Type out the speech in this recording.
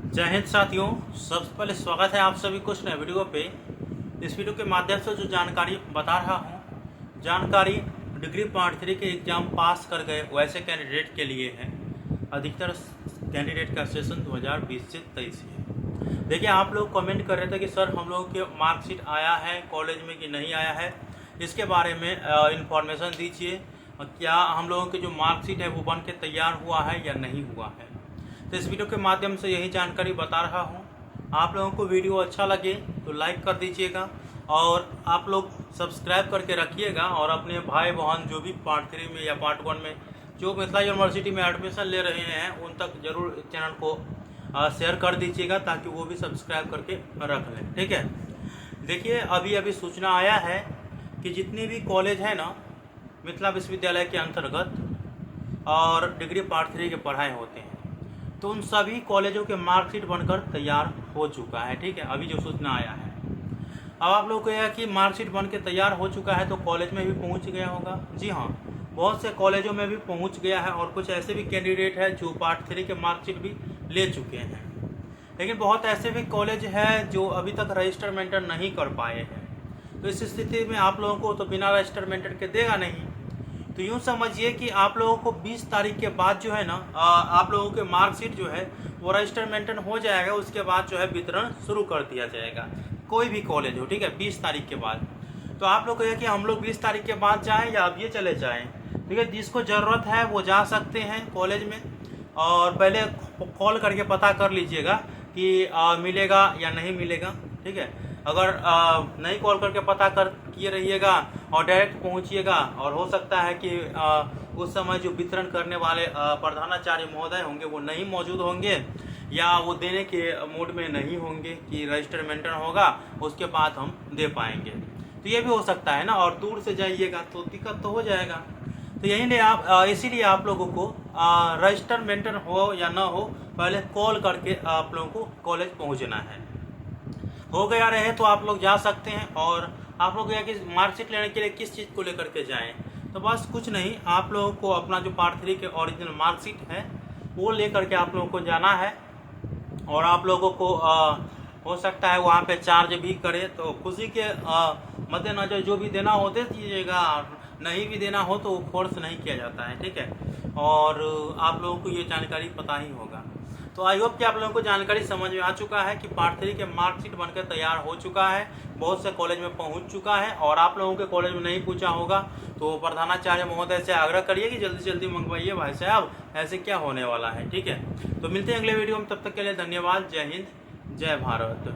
जय हिंद साथियों, सबसे पहले स्वागत है आप सभी कुछ नए वीडियो पे। इस वीडियो के माध्यम से जो जानकारी बता रहा हूँ, जानकारी डिग्री पार्ट 3 के एग्ज़ाम पास कर गए वैसे कैंडिडेट के लिए है। अधिकतर कैंडिडेट का सेशन 2020 से 23 है। देखिए, आप लोग कमेंट कर रहे थे कि सर हम लोग के मार्कशीट आया है कॉलेज में कि नहीं आया है, इसके बारे में इंफॉर्मेशन दीजिए। क्या हम लोगों की जो मार्कशीट है वो बन के तैयार हुआ है या नहीं हुआ है। तो इस वीडियो के माध्यम से यही जानकारी बता रहा हूँ। आप लोगों को वीडियो अच्छा लगे तो लाइक कर दीजिएगा और आप लोग सब्सक्राइब करके रखिएगा और अपने भाई बहन जो भी पार्ट 3 में या पार्ट 1 में जो मिथिला यूनिवर्सिटी में एडमिशन ले रहे हैं उन तक जरूर चैनल को शेयर कर दीजिएगा ताकि वो भी सब्सक्राइब करके रख लें। ठीक है। देखिए, अभी सूचना आया है कि जितनी भी कॉलेज है ना मिथिला विश्वविद्यालय के अंतर्गत और डिग्री पार्ट 3 के पढ़ाई होते हैं, तो उन सभी कॉलेजों के मार्कशीट बनकर तैयार हो चुका है। ठीक है, अभी जो सूचना आया है। अब आप लोग को यह कि मार्कशीट बन के तैयार हो चुका है तो कॉलेज में भी पहुंच गया होगा। जी हाँ, बहुत से कॉलेजों में भी पहुंच गया है और कुछ ऐसे भी कैंडिडेट हैं जो पार्ट 3 के मार्कशीट भी ले चुके हैं। लेकिन बहुत ऐसे भी कॉलेज हैं जो अभी तक रजिस्टर मेंटेन नहीं कर पाए हैं। तो इस स्थिति में आप लोगों को तो बिना रजिस्टर मेंटेन के देगा नहीं। तो यूँ समझिए कि आप लोगों को 20 तारीख के बाद जो है ना आप लोगों के मार्कशीट जो है वो रजिस्टर मेंटेन हो जाएगा। उसके बाद जो है वितरण शुरू कर दिया जाएगा, कोई भी कॉलेज हो। ठीक है, 20 तारीख के बाद। तो आप लोग कहिए कि हम लोग 20 तारीख के बाद जाएं या अब ये चले जाएं। ठीक है, जिसको ज़रूरत है वो जा सकते हैं कॉलेज में और पहले कॉल करके पता कर लीजिएगा कि मिलेगा या नहीं मिलेगा। ठीक है, अगर नहीं कॉल करके पता कर किए रहिएगा और डायरेक्ट पहुंचिएगा और हो सकता है कि उस समय जो वितरण करने वाले प्रधानाचार्य महोदय होंगे वो नहीं मौजूद होंगे या वो देने के मूड में नहीं होंगे कि रजिस्टर मेंटेन होगा उसके बाद हम दे पाएंगे। तो ये भी हो सकता है ना, और दूर से जाइएगा तो दिक्कत तो हो जाएगा। तो इसीलिए आप लोगों को रजिस्टर मेंटेन हो या ना हो पहले कॉल करके आप लोगों को कॉलेज पहुँचना है। हो गया रहे तो आप लोग जा सकते हैं। और आप लोग यहाँ की मार्कशीट लेने के लिए किस चीज़ को लेकर के जाएं, तो बस कुछ नहीं, आप लोगों को अपना जो पार्ट 3 के ओरिजिनल मार्कशीट है वो लेकर के आप लोगों को जाना है। और आप लोगों को हो सकता है वहाँ पे चार्ज भी करे तो खुशी के मद्देनजर जो भी देना हो दे दीजिएगा, नहीं भी देना हो तो फोर्स नहीं किया जाता है। ठीक है, और आप लोगों को ये जानकारी पता ही होगा। तो आई होप कि आप लोगों को जानकारी समझ में आ चुका है कि पार्ट 3 के मार्कशीट बनकर तैयार हो चुका है, बहुत से कॉलेज में पहुंच चुका है। और आप लोगों के कॉलेज में नहीं पूछा होगा तो प्रधानाचार्य महोदय से आग्रह करिए कि जल्दी से जल्दी मंगवाइए भाई साहब, ऐसे क्या होने वाला है। ठीक है, तो मिलते हैं अगले वीडियो में, तब तक के लिए धन्यवाद। जय हिंद, जय भारत।